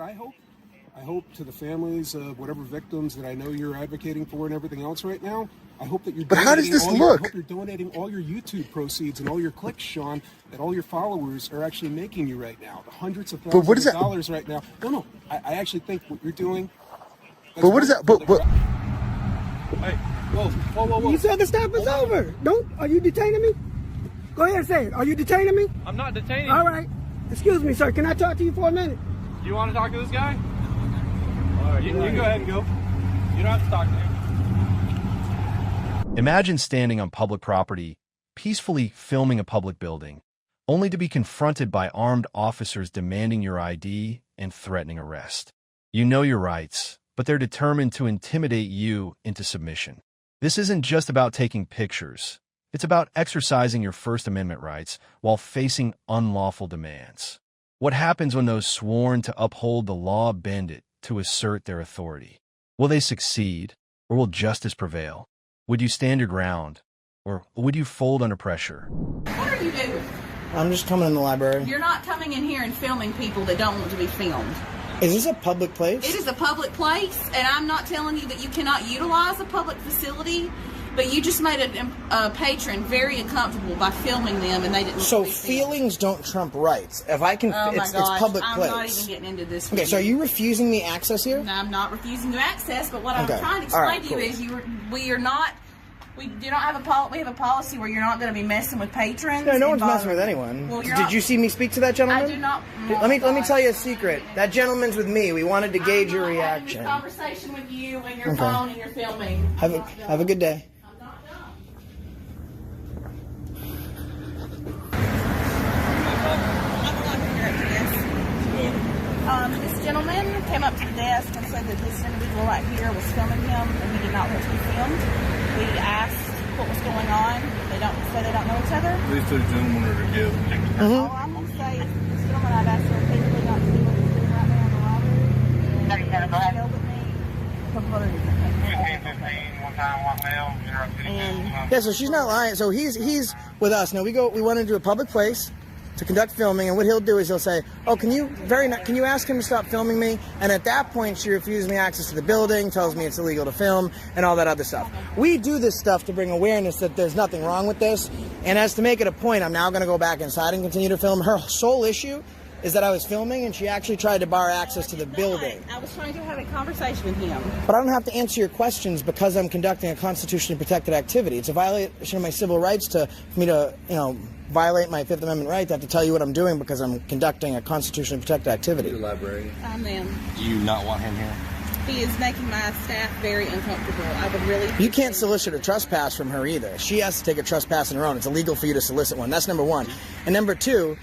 I hope to the families of whatever victims that I know you're advocating for and everything else right now, I hope that you're But how does this look? I hope you're donating all your YouTube proceeds and all your clicks, Sean, that all your followers are actually making you right now. The hundreds of thousands of dollars right now. No, I actually think what you're doing. But what is that? But Hey, whoa. You said the stop is over. Are you detaining me? Go ahead and say it. Are you detaining me? I'm not detaining you. All right. Excuse me, sir. Can I talk to you for a minute? Do you want to talk to this guy? All right, you can go ahead and go. You don't have to talk to him. Imagine standing on public property, peacefully filming a public building, only to be confronted by armed officers demanding your ID and threatening arrest. You know your rights, but they're determined to intimidate you into submission. This isn't just about taking pictures. It's about exercising your First Amendment rights while facing unlawful demands. What happens when those sworn to uphold the law bend it to assert their authority? Will they succeed, or will justice prevail? Would you stand your ground, or would you fold under pressure? What are you doing? I'm just coming in the library. You're not coming in here and filming people that don't want to be filmed. Is this a public place? It is a public place, and I'm not telling you that you cannot utilize a public facility, but you just made a patron very uncomfortable by filming them, and they didn't. So feelings don't trump rights. If I can, oh my it's gosh, public I'm place. not even getting into this. Okay, so are you refusing me access here? No, I'm not refusing you access, but what I'm Okay. trying to explain to you is we do not have we have a policy where you're not going to be messing with patrons. No one's messing with anyone. Well, Did you see me speak to that gentleman? I do not. Let me tell you a secret. That gentleman's with me. We wanted to gauge your reaction. I'm not having a conversation with you and your phone and your filming. Have a good day. This gentleman came up to the desk and said that this individual right here was filming him and he did not want to be filmed. We asked what was going on. They don't know each other. These two gentlemen are together. All I'm going to say is this gentleman I've asked her repeatedly not to do what he's doing right now in the lobby. He yelled at me. A couple other different things. Yeah, so she's not lying. So he's with us. Now we went into a public place to conduct filming, and what he'll do is he'll say, "Oh, can you ask him to stop filming me?" And at that point, she refuses me access to the building, tells me it's illegal to film, and all that other stuff. We do this stuff to bring awareness that there's nothing wrong with this. And as to make it a point, I'm now going to go back inside and continue to film. Her sole issue is that I was filming, and she actually tried to bar access to the building. I was trying to have a conversation with him. But I don't have to answer your questions because I'm conducting a constitutionally protected activity. It's a violation of my civil rights for me to, violate my Fifth Amendment right to have to tell you what I'm doing because I'm conducting a constitutionally protected activity. Your librarian. I'm in. Do you not want him here? He is making my staff very uncomfortable. I would really... You can't solicit a trespass from her either. She has to take a trespass on her own. It's illegal for you to solicit one. That's number one. And number two,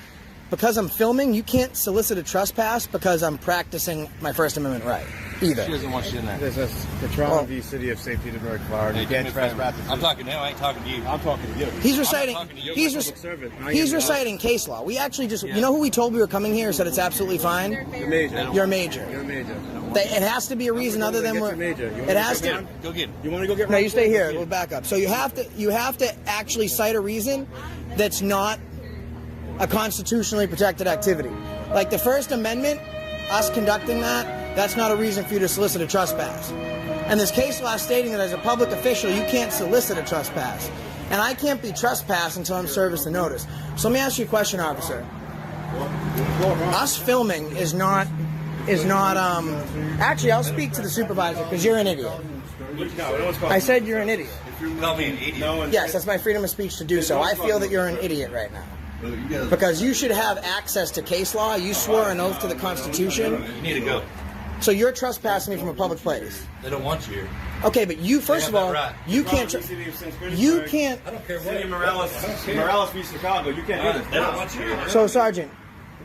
because I'm filming, you can't solicit a trespass because I'm practicing my First Amendment right either. She doesn't want you in there. This is the Toronto v. City of St. Petersburg, Florida. You can't trespass. I'm talking to him. I ain't talking to you. I'm talking to you. He's reciting. He's reciting case law. We actually just. You know who we told we were coming here? Said it's absolutely fine. You're major. You're a major. You're a major. It has to be a reason other than we're. It has to. Go get him. You want to go get? No, you stay here. We'll back up. So you have to actually cite a reason that's not a constitutionally protected activity. Like the First Amendment, us conducting that's not a reason for you to solicit a trespass. And this case law stating that as a public official, you can't solicit a trespass. And I can't be trespassed until I'm served with the notice. So let me ask you a question, officer. Us filming is not, actually, I'll speak to the supervisor because you're an idiot. I said you're an idiot. You call me an idiot? Yes, that's my freedom of speech to do so. I feel that you're an idiot right now. Because you should have access to case law. You swore an oath to the Constitution. You need to go. So you're trespassing me from a public place. They don't want you here. Okay, but you, first of all, you can't. You can't. I don't care what. City of Morales v. Chicago. You can't do this. They don't want you here. So, Sergeant,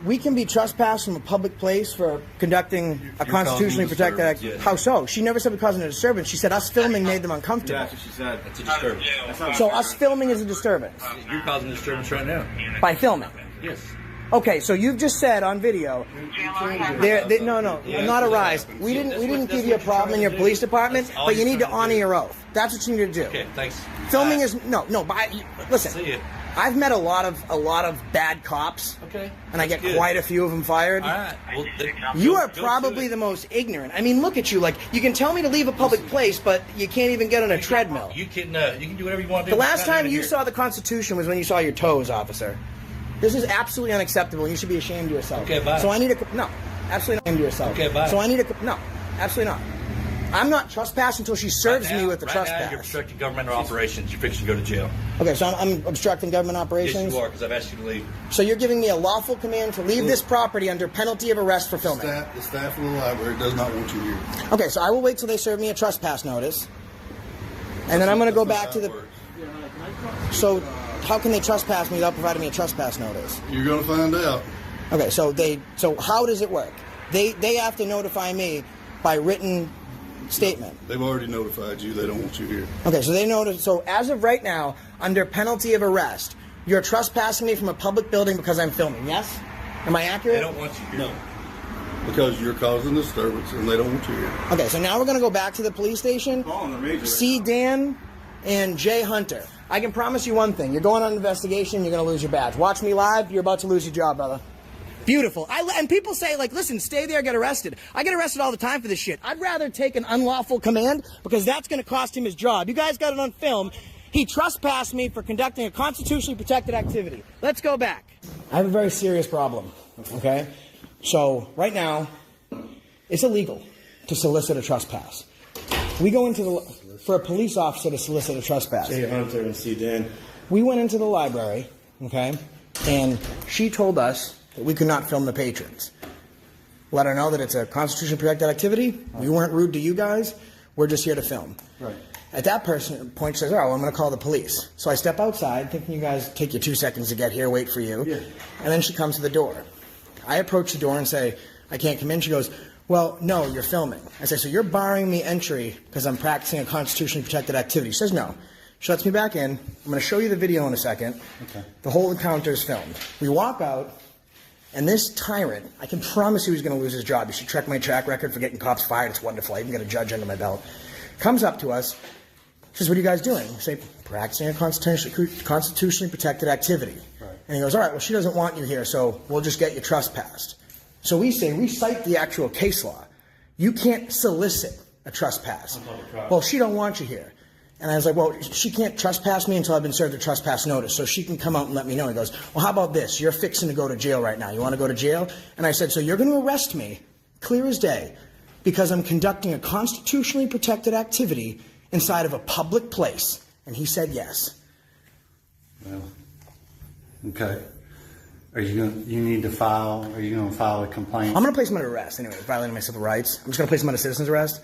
we can be trespassed from a public place for conducting a constitutionally protected act. Yes. How so? She never said we're causing a disturbance. She said us filming made them uncomfortable. Yeah, that's what she said. It's a disturbance. So us filming is a disturbance You're causing a disturbance right now. by filming. Yes. Okay, so you've just said on video. No, not a rise. We didn't give you a problem in your police department, but you need to honor your oath. That's what you need to do. Okay, thanks. Filming is no. But listen. See ya. I've met a lot of bad cops. Okay. And I get Good. quite a few of them fired. All right. Well, You are probably the most ignorant. I mean, look at you. Like, you can tell me to leave a public place, but you can't even get on a treadmill. You can do whatever you want to do. The last time you saw the Constitution was when you saw your toes, officer. This is absolutely unacceptable, and you should be ashamed of yourself. Okay, bye. So I need to... No, absolutely not ashamed of yourself. Okay, bye. So I need to... No, absolutely not. I'm not trespassing until she serves me with the trespass. Now you're obstructing governmental operations. You're fixing to go to jail. Okay, so I'm obstructing government operations? Yes, you are, because I've asked you to leave. So you're giving me a lawful command to leave this property under penalty of arrest for filming? The staff of the library does not want you here. Okay, so I will wait till they serve me a trespass notice. And then I'm going to go back to the... So how can they trespass me without providing me a trespass notice? You're going to find out. Okay, so how does it work? They have to notify me by written statement. They've already notified you. They don't want you here. Okay, so they notice. So as of right now, under penalty of arrest, you're trespassing me from a public building because I'm filming. Yes? Am I accurate? They don't want you here. No. Because you're causing disturbance and they don't want you here. Okay, so now we're going to go back to the police station. See Dan and Jay Hunter. I can promise you one thing. You're going on an investigation, you're going to lose your badge. Watch me live, you're about to lose your job, brother. Beautiful. And people say, like, listen, stay there, get arrested. I get arrested all the time for this shit. I'd rather take an unlawful command because that's going to cost him his job. You guys got it on film. He trespassed me for conducting a constitutionally protected activity. Let's go back. I have a very serious problem, okay? So right now, it's illegal to solicit a trespass. We go into for a police officer to solicit a trespass. Jay Hunter and C. Dan. We went into the library, okay, and she told us that we could not film the patrons. Let her know that it's a constitutionally protected activity. We weren't rude to you guys. We're just here to film. Right. At that point, she says, "Oh, well, I'm going to call the police." So I step outside, thinking you guys take you 2 seconds to get here, wait for you. Yeah. And then she comes to the door. I approach the door and say, "I can't come in." She goes, "Well, no, you're filming." I say, "So you're barring me entry because I'm practicing a constitutionally protected activity?" She says, "No." She lets me back in. I'm going to show you the video in a second. Okay. The whole encounter is filmed. We walk out. And this tyrant, I can promise you he's going to lose his job. You should check my track record for getting cops fired. It's wonderful. I even got a judge under my belt. Comes up to us, says, "What are you guys doing?" We say, "Practicing a constitutionally protected activity." Right. And he goes, "All right, well, she doesn't want you here, so we'll just get you trespassed." So we say, we cite the actual case law. You can't solicit a trespass. Well, she don't want you here. And I was like, "Well, she can't trespass me until I've been served a trespass notice, so she can come out and let me know." He goes, "Well, how about this? You're fixing to go to jail right now. You want to go to jail?" And I said, "So you're going to arrest me, clear as day, because I'm conducting a constitutionally protected activity inside of a public place?" And he said yes. Well, okay. Are you going? You need to file. Are you going to file a complaint? I'm going to place him under arrest anyway, violating my civil rights. I'm just going to place him under citizen's arrest.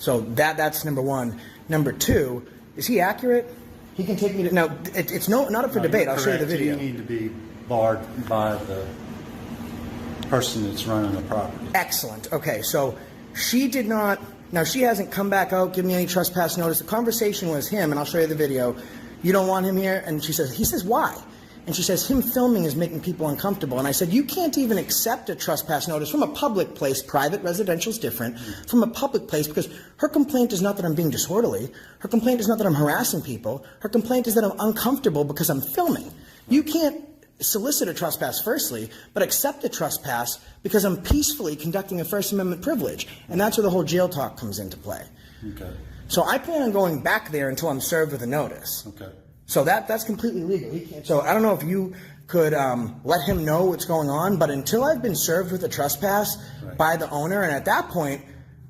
So that's number one. Number two, is he accurate? He can take me to... Now, it's not up for debate. I'll show you the video. You need to be barred by the person that's running the property. Excellent. Okay, so she did not... Now, she hasn't come back out, given me any trespass notice. The conversation was him, and I'll show you the video. "You don't want him here?" And he says, "Why?" And she says, "Him filming is making people uncomfortable." And I said, "You can't even accept a trespass notice from a public place. Private, residential is different. From a public place, because her complaint is not that I'm being disorderly. Her complaint is not that I'm harassing people. Her complaint is that I'm uncomfortable because I'm filming. You can't solicit a trespass, firstly, but accept a trespass because I'm peacefully conducting a First Amendment privilege." And that's where the whole jail talk comes into play. Okay. So I plan on going back there until I'm served with a notice. Okay. So that's completely legal. He can't, so I don't know if you could let him know what's going on, but until I've been served with a trespass by the owner, and at that point,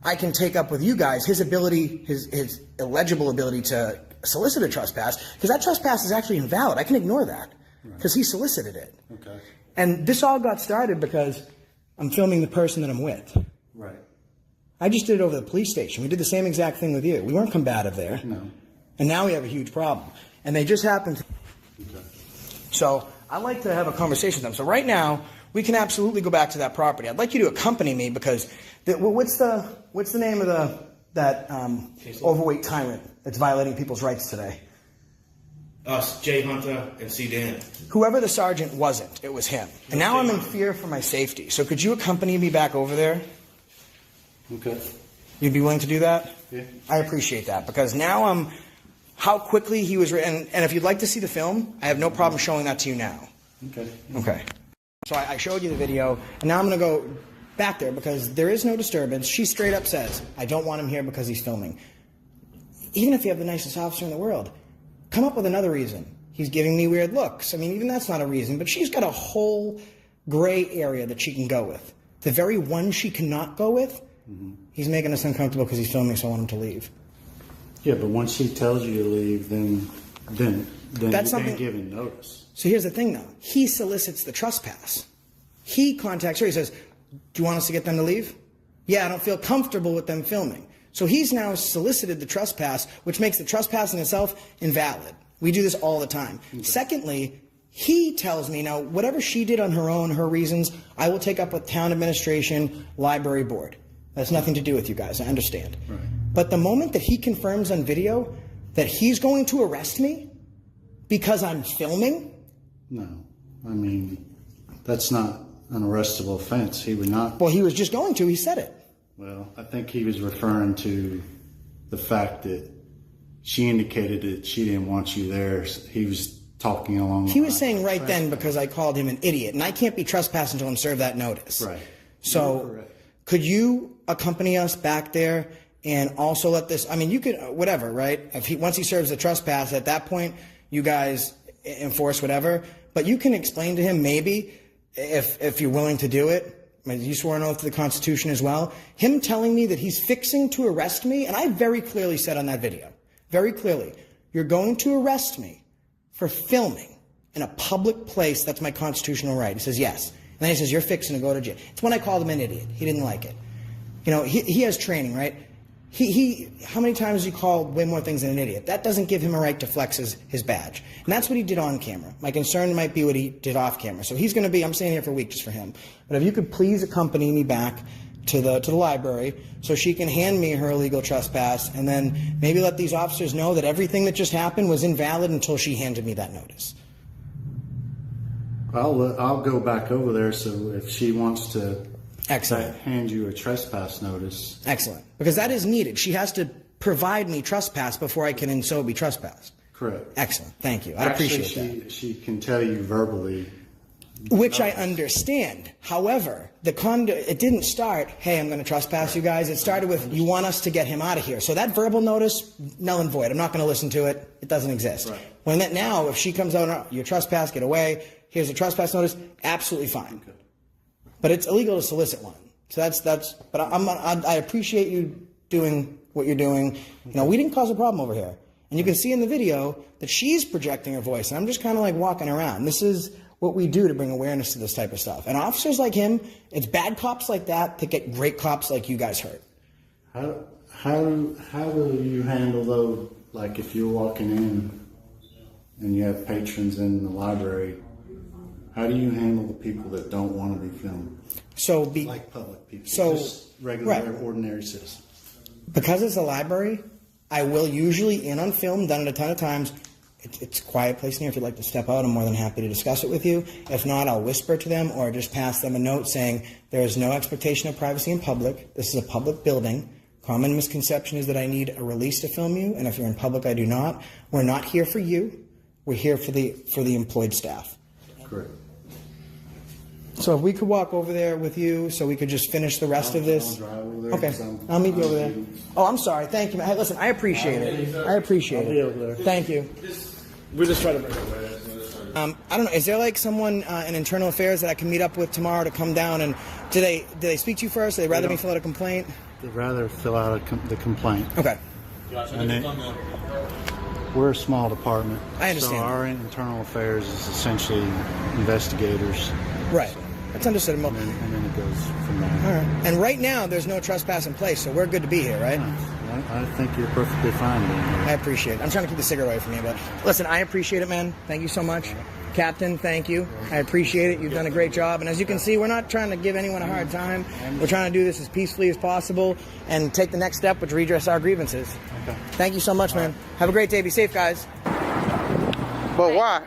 I can take up with you guys his ability, his illegible ability to solicit a trespass, because that trespass is actually invalid. I can ignore that because he solicited it. Okay. And this all got started because I'm filming the person that I'm with. Right. I just did it over the police station. We did the same exact thing with you. We weren't combative there. No. And now we have a huge problem. And they just happened to... Okay. So I'd like to have a conversation with them. So right now, we can absolutely go back to that property. I'd like you to accompany me because what's the name of that overweight tyrant that's violating people's rights today? Us, Jay Hunter and C. Dan. Whoever the sergeant wasn't, it was him. And now I'm in fear for my safety. So could you accompany me back over there? Okay. You'd be willing to do that? Yeah. I appreciate that because now how quickly he was, and if you'd like to see the film, I have no problem showing that to you now. Okay. Okay. So I showed you the video, and now I'm going to go back there because there is no disturbance. She straight up says, I don't want him here because he's filming. Even if you have the nicest officer in the world, come up with another reason. He's giving me weird looks. I mean, even that's not a reason, but she's got a whole gray area that she can go with. The very one she cannot go with, he's making us uncomfortable because he's filming, so I want him to leave. Yeah, but once she tells you to leave, then That's you've something- been given notice. So here's the thing, though. He solicits the trespass. He contacts her. He says, do you want us to get them to leave? Yeah, I don't feel comfortable with them filming. So he's now solicited the trespass, which makes the trespass in itself invalid. We do this all the time. Okay. Secondly, he tells me, now, whatever she did on her own, her reasons, I will take up with town administration, library board. That's nothing to do with you guys. I understand. Right. But the moment that he confirms on video that he's going to arrest me because I'm filming, No, I mean, that's not an arrestable offense. He would not. well, he was just going to. He said it. Well, I think he was referring to the fact that she indicated that she didn't want you there. He was talking along. He was saying right then because I called him an idiot, and I can't be trespassed until I'm served that notice. Right. So, could you accompany us back there and also let this? I mean, you could whatever, right? If once he serves the trespass, at that point, you guys enforce whatever. But you can explain to him maybe if you're willing to do it. You swore an oath to the Constitution as well. Him telling me that he's fixing to arrest me, and I very clearly said on that video, very clearly, you're going to arrest me for filming in a public place. That's my constitutional right. He says, yes. And then he says, you're fixing to go to jail. It's when I called him an idiot. He didn't like it. You know, he has training, right? How many times has he called way more things than an idiot? That doesn't give him a right to flex his badge. And that's what he did on camera. My concern might be what he did off camera. So he's going to be, I'm staying here for a week just for him. But if you could please accompany me back to the library so she can hand me her illegal trespass, and then maybe let these officers know that everything that just happened was invalid until she handed me that notice. I'll go back over there. So if she wants to Excellent. hand you a trespass notice. Excellent. Because that is needed. She has to provide me trespass before I can in so be trespassed. Correct. Excellent. Thank you. I appreciate that. She can tell you verbally. Which I understand. However, it didn't start, hey, I'm going to trespass you guys. It started with, you want us to get him out of here. So that verbal notice, null and void. I'm not going to listen to it. It doesn't exist. Right. Now, if she comes out, you trespass, get away, here's a trespass notice, absolutely fine. Okay. But it's illegal to solicit one. So but I appreciate you doing what you're doing. You know, we didn't cause a problem over here. And you can see in the video that she's projecting her voice. And I'm just kind of like walking around. This is what we do to bring awareness to this type of stuff. And officers like him, it's bad cops like that get great cops like you guys hurt. How will you handle though, like if you're walking in and you have patrons in the library, how do you handle the people that don't want to be filmed? Like public people, just regular, ordinary citizens. Because it's a library, I will usually in on film, done it a ton of times. It's a quiet place in here. If you'd like to step out, I'm more than happy to discuss it with you. If not, I'll whisper to them or just pass them a note saying there is no expectation of privacy in public. This is a public building. Common misconception is that I need a release to film you, and if you're in public, I do not. We're not here for you. We're here for the employed staff. Correct. So if we could walk over there with you so we could just finish the rest of this. Okay, I'll meet you over there. Oh, I'm sorry. Thank you. Hey, listen, I appreciate it. I appreciate it. I'll be over there. Thank you. We're just trying to bring it. I don't know. Is there like someone in internal affairs that I can meet up with tomorrow to come down and do they speak to you first? Or they rather me fill out a complaint? They'd rather fill out the complaint. Okay. And we're a small department. I understand. So our internal affairs is essentially investigators. Right. That's understandable. And then it goes from there. All right. And right now, there's no trespass in place, so we're good to be here, right? I think you're perfectly fine. I appreciate it. I'm trying to keep the cigarette away from you, but listen, I appreciate it, man. Thank you so much. Captain, thank you. I appreciate it. You've done a great job. And as you can see, we're not trying to give anyone a hard time. We're trying to do this as peacefully as possible and take the next step, which redress our grievances. Okay. Thank you so much, man. Have a great day. Be safe, guys. But why?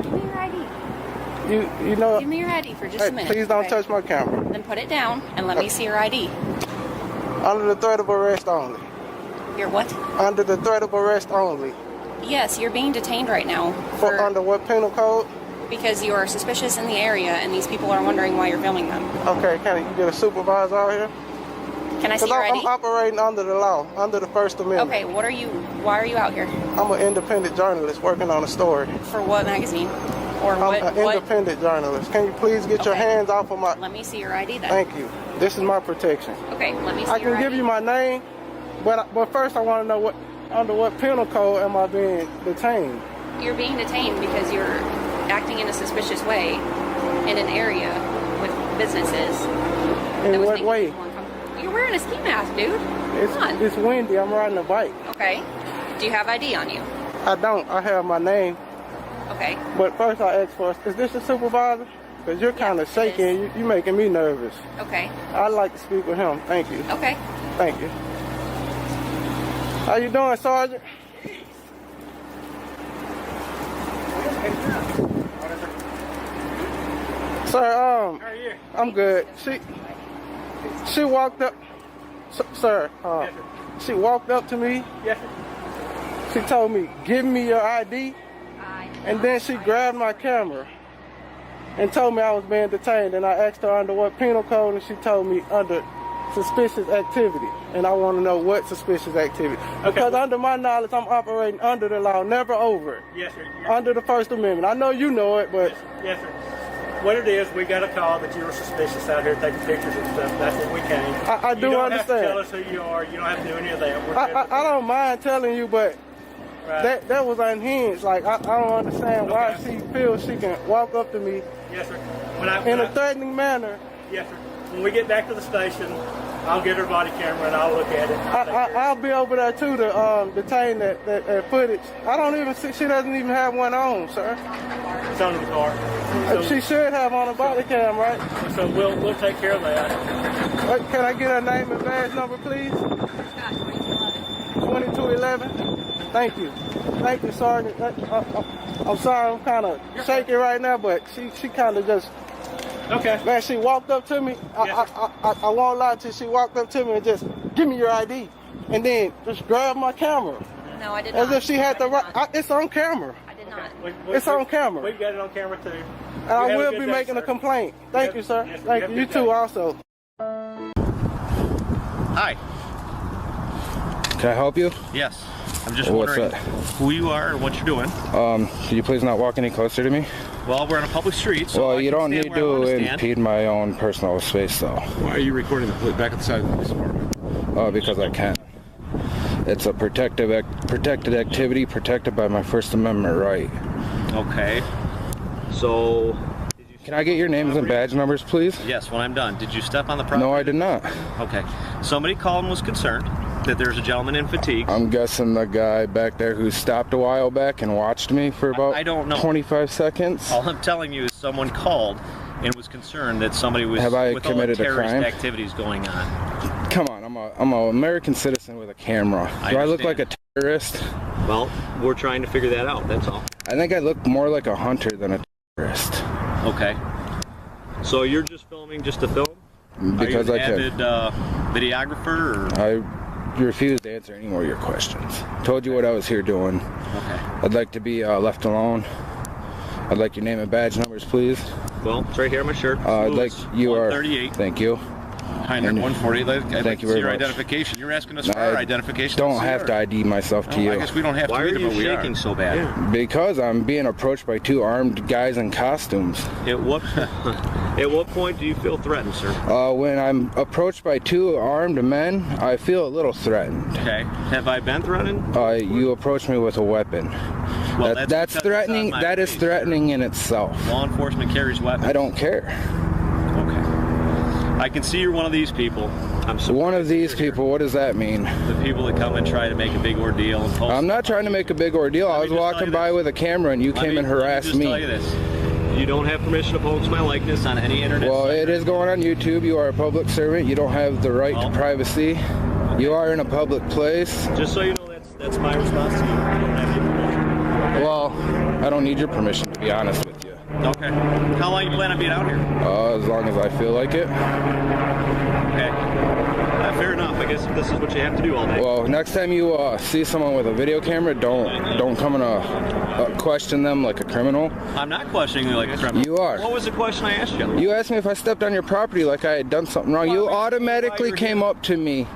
Give me your ID. You know. Give me your ID for just a minute. Please don't touch my camera. Then put it down and let me see your ID. Under the threat of arrest only. You're what? Under the threat of arrest only. Yes, you're being detained right now. For under what penal code? Because you are suspicious in the area and these people are wondering why you're filming them. Okay, can you get a supervisor out here? Can I see your ID? I'm operating under the law, under the First Amendment. Okay, why are you out here? I'm an independent journalist working on a story. For what magazine? Or I'm an independent journalist. Can you please get your hands off of my... Let me see your ID then. Thank you. This is my protection. Okay, let me see I your can give ID. you my name, but first I want to know under what penal code am I being detained? You're being detained because you're acting in a suspicious way in an area with businesses. In what way? You're wearing a ski mask, dude. Come on. It's windy. I'm riding a bike. Okay. Do you have ID on you? I don't. I have my name. Okay. But first I ask for, is this the supervisor? Because you're kind of shaking. You're making me nervous. Okay. I'd like to speak with him. Thank you. Okay. Thank you. How you doing, Sergeant? Sir, How are you? I'm good. She walked up, sir, she walked up to me. Yes, sir. She told me, give me your ID. And then she grabbed my camera and told me I was being detained. And I asked her under what penal code, and she told me under suspicious activity. And I want to know what suspicious activity. Okay. Because under my knowledge, I'm operating under the law, never over it. Yes, sir. Under the First Amendment. I know you know it, but... Yes, sir. What it is, we got a call that you were suspicious out here taking pictures and stuff. That's what we came. I do you don't understand. Have to tell us who you are. You don't have to do any of that. I don't mind telling you, but right. that was unhinged. Like, I don't understand why she feels she can walk up to me yes, sir. in a threatening manner. Yes, sir. When we get back to the station, I'll get her body camera and I'll look at it. I'll be over there too to detain that footage. I don't even see, she doesn't even have one on, sir. It's under the car. So, she should have on a body cam, right? So we'll take care of that. Can I get her name and badge number, please? 2211. Thank you. Thank you, Sergeant. I'm sorry, I'm kind of shaky right now, but she kind of just... Okay. Man, she walked up to me. I won't lie to you. She walked up to me and just, give me your ID. And then just grabbed my camera. No, I did not. As if she had the right. It's on camera. I did not. It's on camera. We've got it on camera too. And I will be making a complaint. Thank you, sir. Yes, Thank you. You too, also. Hi. Can I help you? Yes. I'm just What's wondering that? who you are and what you're doing. Could you please not walk any closer to me? Well, we're on a public street, so well, I you can don't stand need where I want to stand. impede my own personal space, though. Why are you recording the back of the side of the police department? Because I can. It's a protected activity protected by my First Amendment right. Okay. So... Can I get your names and badge numbers, please? Yes, when I'm done. Did you step on the property? No, I did not. Okay. Somebody called and was concerned that there's a gentleman in fatigue. I'm guessing the guy back there who stopped a while back and watched me for about I don't know. 25 seconds. All I'm telling you is someone called and was concerned that somebody was Have I with committed all the a terrorist crime? activities going on. Come on, I'm an American citizen with a camera. Do I look like a terrorist? Well, we're trying to figure that out, that's all. I think I look more like a hunter than a terrorist. Okay. So you're just filming just to film? Because Are you I an could. avid videographer? Or? I refuse to answer any more of your questions. Told you what I was here doing. Okay. I'd like to be left alone. I'd like your name and badge numbers, please. Well, it's right here on my shirt. I'd like you are. 138. Thank you. Highlander 148. I'd like to you see very your much. identification. You're asking us for our identification. Don't have to ID myself to you. I guess we don't have Why to are you shaking so bad? Yeah. Because I'm being approached by two armed guys in costumes. At what point do you feel threatened, sir? When I'm approached by two armed men, I feel a little threatened. Okay. Have I been threatened? You approached me with a weapon. Well, that's threatening. That is threatening in itself. Law enforcement carries weapons. I don't care. Okay. I can see you're one of these people. I'm one of these people. What does that mean? The people that come and try to make a big ordeal. And post I'm not trying to make a big ordeal. I was walking by with a camera and you came and harassed me. Let me just tell you this. You don't have permission to post my likeness on any internet Well, site. it is going on YouTube. You are a public servant. You don't have the right to privacy. Okay. You are in a public place. Just so you know, that's my response to you. I don't have your permission. Well, I don't need your permission, to be honest with you. Okay. How long you plan on being out here? As long as I feel like it. Okay. Fair enough. I guess guess this is what you have to do all day. Well, next time you see someone with a video camera, don't come and question them like a criminal. I'm not questioning you like a criminal. You are. What was the question I asked you? You asked me if I stepped on your property like I had done something wrong. You automatically came up to me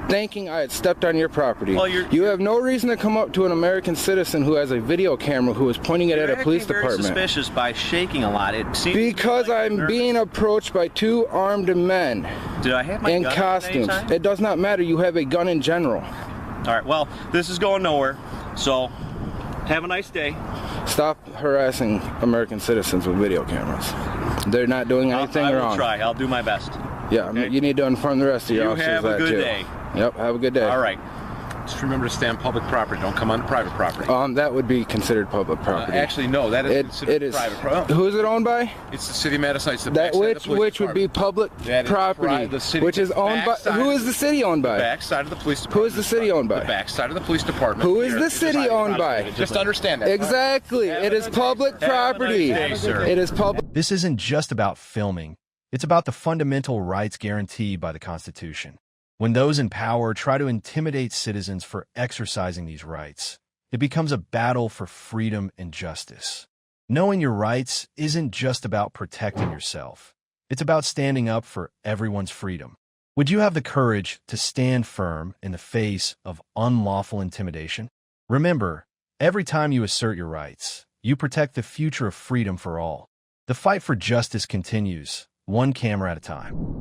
thinking I had stepped on your property. Well, you have no reason to come up to an American citizen who has a video camera who is pointing it at a police department. You're suspicious by shaking a lot. It seems because I'm being approached by 2 armed men. Did I have my in gun costumes? at any time? It does not matter. You have a gun in general. All right. Well, this is going nowhere. So, have a nice day. Stop harassing American citizens with video cameras. They're not doing anything wrong. I will try. I'll do my best. Yeah, okay. You need to inform the rest of your officers have a good day. Yep, have a good day. All right. Just remember to stay on public property. Don't come on private property. That would be considered public property. Actually, no, that is considered private property. Who is it owned by? It's the city of Madison. It's the which would be public property, which is owned by. Who is the city owned by? The backside of the police department. Who is the city owned by? The backside of the police department. Who is the city owned by? Just understand that. Exactly. It is public property. It is public. This isn't just about filming. It's about the fundamental rights guaranteed by the Constitution. When those in power try to intimidate citizens for exercising these rights, it becomes a battle for freedom and justice. Knowing your rights isn't just about protecting yourself. It's about standing up for everyone's freedom. Would you have the courage to stand firm in the face of unlawful intimidation? Remember, every time you assert your rights, you protect the future of freedom for all. The fight for justice continues, one camera at a time.